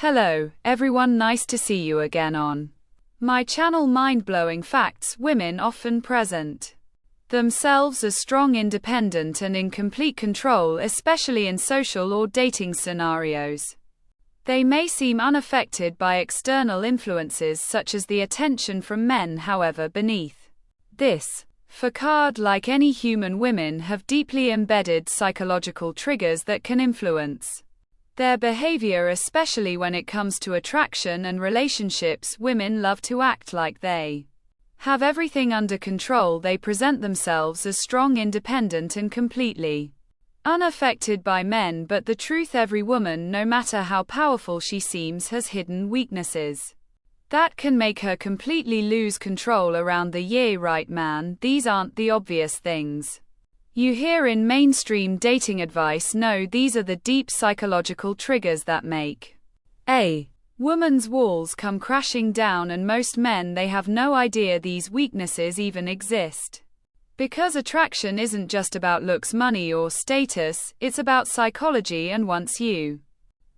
Hello, everyone, nice to see you again on my channel. Mind-blowing facts. Women often present themselves as strong, independent, and in complete control, especially in social or dating scenarios. They may seem unaffected by external influences such as the attention from men, however, beneath this facade, like any human, women have deeply embedded psychological triggers that can influence their behavior, especially when it comes to attraction and relationships. Women love to act like they have everything under control. They present themselves as strong, independent, and completely unaffected by men, but the truth, every woman, no matter how powerful she seems, has hidden weaknesses that can make her completely lose control around the yeah, right man. These aren't the obvious things you hear in mainstream dating advice. No, these are the deep psychological triggers that make a woman's walls come crashing down, and most men, they have no idea these weaknesses even exist. Because attraction isn't just about looks, money, or status, it's about psychology, and once you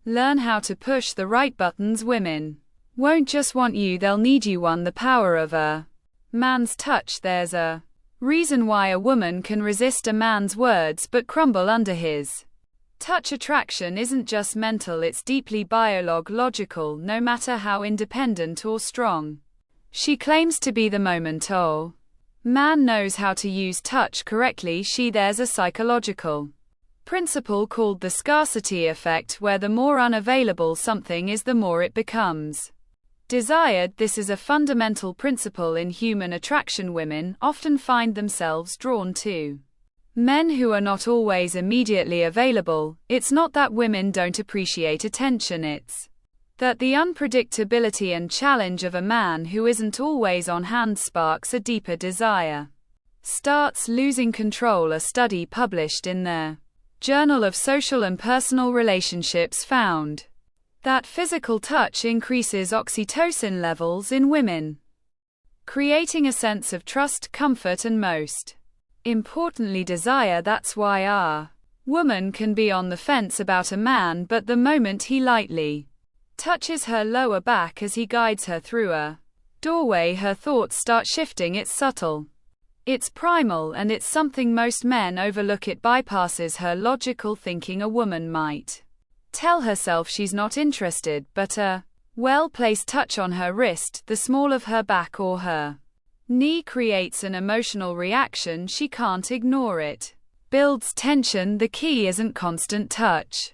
learn how to push the right buttons, women won't just want you, they'll need you. The power of a man's touch. There's a reason why a woman can resist a man's words but crumble under his touch. Attraction isn't just mental, it's deeply biological. No matter how independent or strong she claims to be, the moment a man knows how to use touch correctly, there's a psychological principle called the scarcity effect, where the more unavailable something is, the more it becomes desired. This is a fundamental principle in human attraction. Women often find themselves drawn to men who are not always immediately available. It's not that women don't appreciate attention, it's that the unpredictability and challenge of a man who isn't always on hand sparks a deeper desire. Starts losing control. A study published in the Journal of Social and Personal Relationships found that physical touch increases oxytocin levels in women, creating a sense of trust, comfort, and most importantly, desire. That's why a woman can be on the fence about a man, but the moment he lightly touches her lower back as he guides her through a doorway, her thoughts start shifting. It's subtle, it's primal, and it's something most men overlook. It bypasses her logical thinking. A woman might tell herself she's not interested, but a well-placed touch on her wrist, the small of her back, or her knee creates an emotional reaction. She can't ignore it. Builds tension. The key isn't constant touch.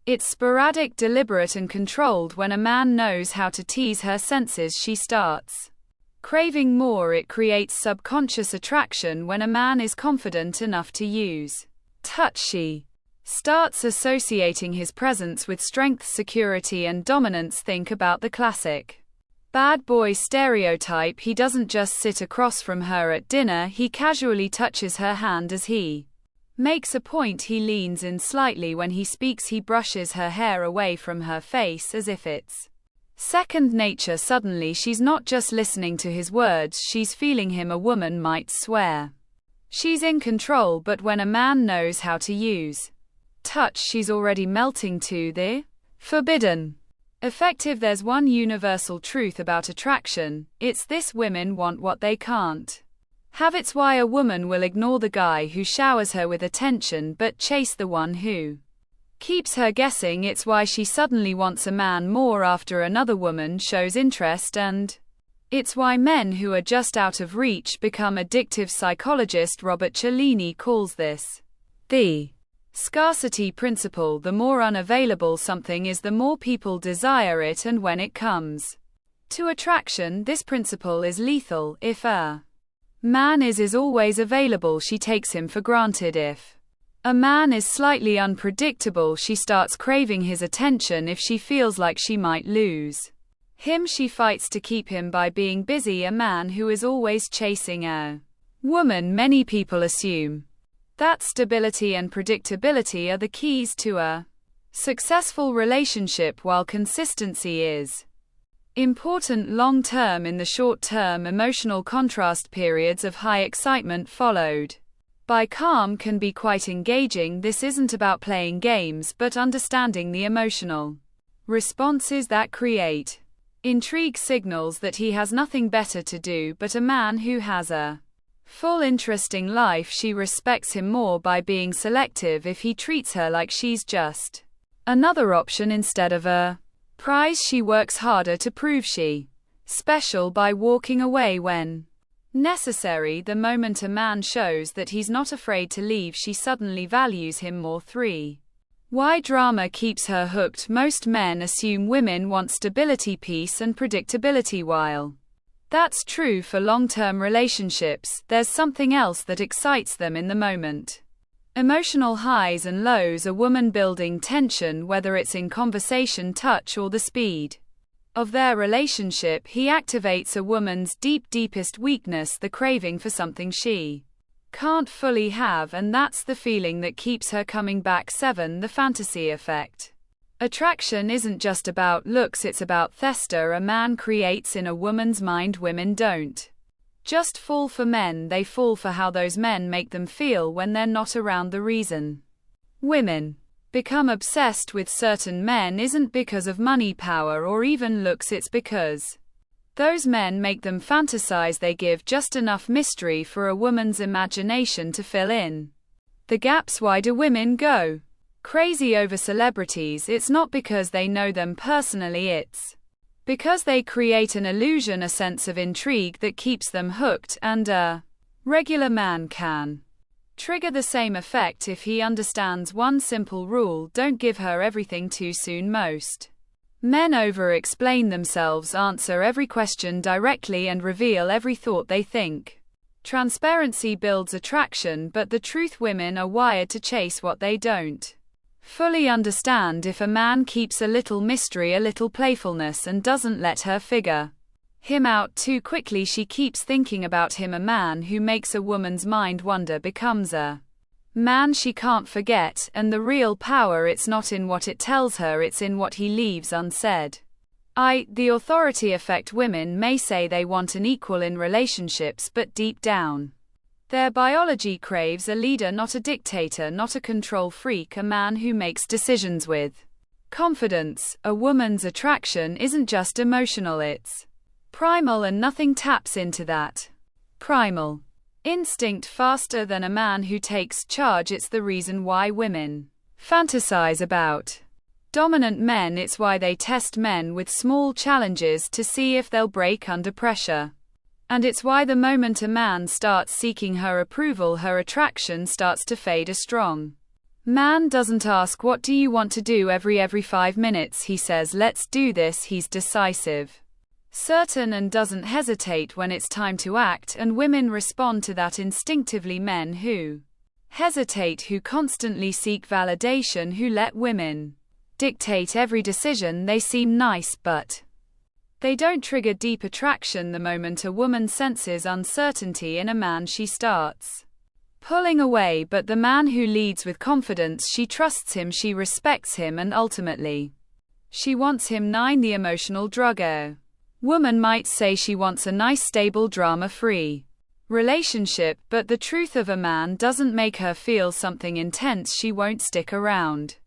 It's sporadic, deliberate, and controlled. When a man knows how to tease her senses, she starts craving more. It creates subconscious attraction. When a man is confident enough to use touch, she starts associating his presence with strength, security, and dominance. Think about the classic bad boy stereotype. He doesn't just sit across from her at dinner, he casually touches her hand as he makes a point. He leans in slightly when he speaks. He brushes her hair away from her face as if it's second nature. Suddenly she's not just listening to his words, she's feeling him. A woman might swear she's in control, but when a man knows how to use touch, she's already melting to the forbidden effective. There's one universal truth about attraction. It's this: women want what they can't have. It's why a woman will ignore the guy who showers her with attention but chase the one who keeps her guessing. It's why she suddenly wants a man more after another woman shows interest, and it's why men who are just out of reach become addictive. Psychologist Robert Cialdini calls this the scarcity principle. The more unavailable something is, the more people desire it, and when it comes to attraction, this principle is lethal. If a man is always available, she takes him for granted. If a man is slightly unpredictable, she starts craving his attention. If she feels like she might lose him, she fights to keep him by being busy. A man who is always chasing a woman, many people assume that stability and predictability are the keys to a successful relationship, while consistency is important long term. In the short term, emotional contrast periods of high excitement followed by calm can be quite engaging. This isn't about playing games, but understanding the emotional Responses that create intrigue signals that he has nothing better to do, but a man who has a full interesting life. She respects him more by being selective if he treats her like she's just another option instead of a prize. She works harder to prove she special by walking away when necessary. The moment a man shows that he's not afraid to leave, she suddenly values him more. 3. Why drama keeps her hooked. Most men assume women want stability, peace, and predictability. While that's true for long-term relationships, there's something else that excites them in the moment. Emotional highs and lows. A woman building tension, whether it's in conversation, touch, or the speed of their relationship. He activates a woman's deepest weakness, the craving for something she can't fully have, and that's the feeling that keeps her coming back. 7. The fantasy effect. Attraction isn't just about looks, it's about thesta a man creates in a woman's mind. Women don't just fall for men, they fall for how those men make them feel when they're not around. The reason women become obsessed with certain men isn't because of money, power, or even looks, it's because those men make them fantasize. They give just enough mystery for a woman's imagination to fill in the gaps. Why do women go crazy over celebrities? It's not because they know them personally, it's because they create an illusion, a sense of intrigue that keeps them hooked, and a regular man can trigger the same effect if he understands one simple rule: don't give her everything too soon. Most men over-explain themselves, answer every question directly, and reveal every thought they think. Transparency builds attraction, but the truth: women are wired to chase what they don't fully understand. If a man keeps a little mystery, a little playfulness, and doesn't let her figure him out too quickly, she keeps thinking about him. A man who makes a woman's mind wander becomes a man she can't forget, and the real power, it's not in what it tells her, it's in what he leaves unsaid. The authority effect. Women may say they want an equal in relationships, but deep down, their biology craves a leader, not a dictator, not a control freak, a man who makes decisions with confidence. A woman's attraction isn't just emotional, it's primal, and nothing taps into that primal instinct faster than a man who takes charge. It's the reason why women fantasize about dominant men. It's why they test men with small challenges to see if they'll break under pressure. And it's why the moment a man starts seeking her approval, her attraction starts to fade. A strong man doesn't ask, what do you want to do every 5 minutes. He says, let's do this. He's decisive, certain, and doesn't hesitate when it's time to act, and women respond to that instinctively. Men who hesitate, who constantly seek validation, who let women dictate every decision, they seem nice, but they don't trigger deep attraction. The moment a woman senses uncertainty in a man, she starts pulling away, but the man who leads with confidence, she trusts him, she respects him, and ultimately she wants him. 9. The emotional drug. A woman might say she wants a nice, stable, drama-free relationship, but the truth of a man doesn't make her feel something intense. She won't stick around.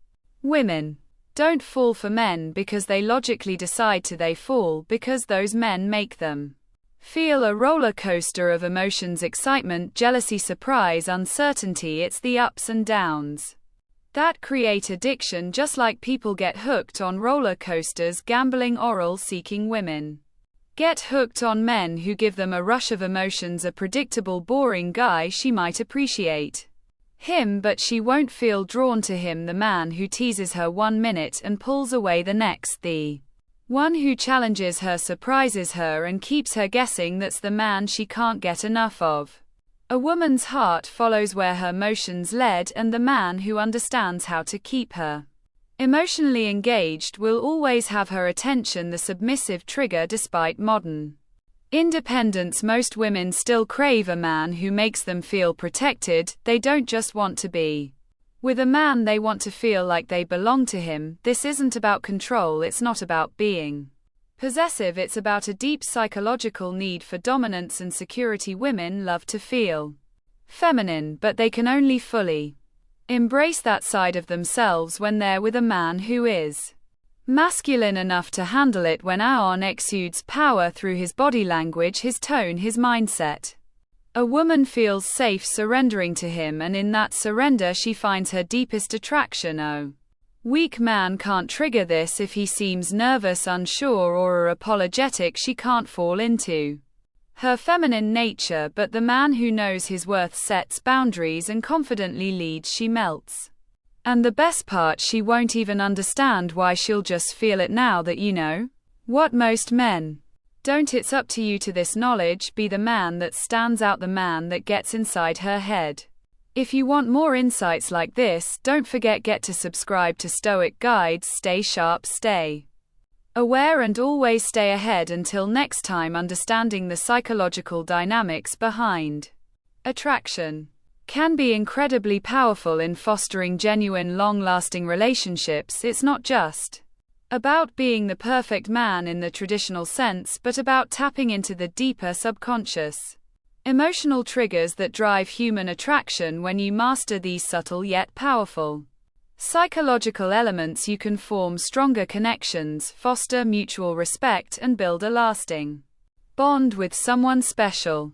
Women don't fall for men because they logically decide to. They fall because those men make them feel a roller coaster of emotions: excitement, jealousy, surprise, uncertainty. It's the ups and downs that create addiction. Just like people get hooked on roller coasters, gambling, oral seeking, women get hooked on men who give them a rush of emotions. A predictable, boring guy, she might appreciate him, but she won't feel drawn to him. The man who teases her 1 minute and pulls away the next, the one who challenges her, surprises her, and keeps her guessing, that's the man she can't get enough of. A woman's heart follows where her motions lead, and the man who understands how to keep her emotionally engaged will always have her attention. The submissive trigger. Despite modern independence, most women still crave a man who makes them feel protected. They don't just want to be with a man, they want to feel like they belong to him. This isn't about control, it's not about being possessive, it's about a deep psychological need for dominance and security. Women love to feel feminine, but they can only fully embrace that side of themselves when they're with a man who is masculine enough to handle it when Aon exudes power through his body language, his tone, his mindset. A woman feels safe surrendering to him, and in that surrender she finds her deepest attraction. A weak man can't trigger this. If he seems nervous, unsure, or apologetic, she can't fall into her feminine nature, but the man who knows his worth sets boundaries and confidently leads. She melts. And the best part, she won't even understand why. She'll just feel it now that you know what most men don't. It's up to you to this knowledge. Be the man that stands out, the man that gets inside her head. If you want more insights like this, don't forget to subscribe to Stoic Guides. Stay sharp, stay aware, and always stay ahead. Until next time, understanding the psychological dynamics behind attraction can be incredibly powerful in fostering genuine, long-lasting relationships. It's not just about being the perfect man in the traditional sense, but about tapping into the deeper subconscious emotional triggers that drive human attraction. When you master these subtle yet powerful psychological elements, you can form stronger connections, foster mutual respect, and build a lasting bond with someone special.